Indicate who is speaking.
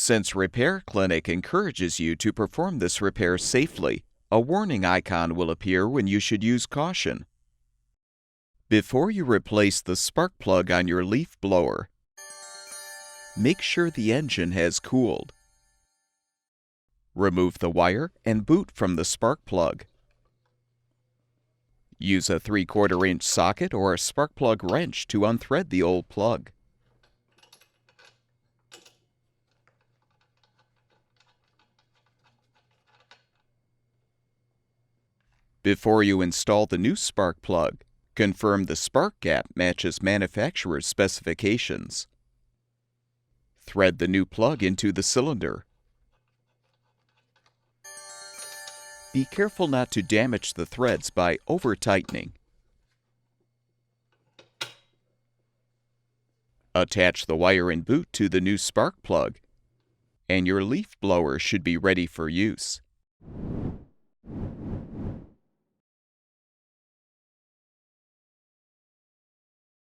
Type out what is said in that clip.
Speaker 1: Since Repair Clinic encourages you to perform this repair safely, a warning icon will appear when you should use caution. Before you replace the spark plug on your leaf blower, make sure the engine has cooled. Remove the wire and boot from the spark plug. Use a 3/4 inch socket or a spark plug wrench to unthread the old plug. Before you install the new spark plug, confirm the spark gap matches manufacturer's specifications. Thread the new plug into the cylinder. Be careful not to damage the threads by over-tightening. Attach the wire and boot to the new spark plug, and your leaf blower should be ready for use.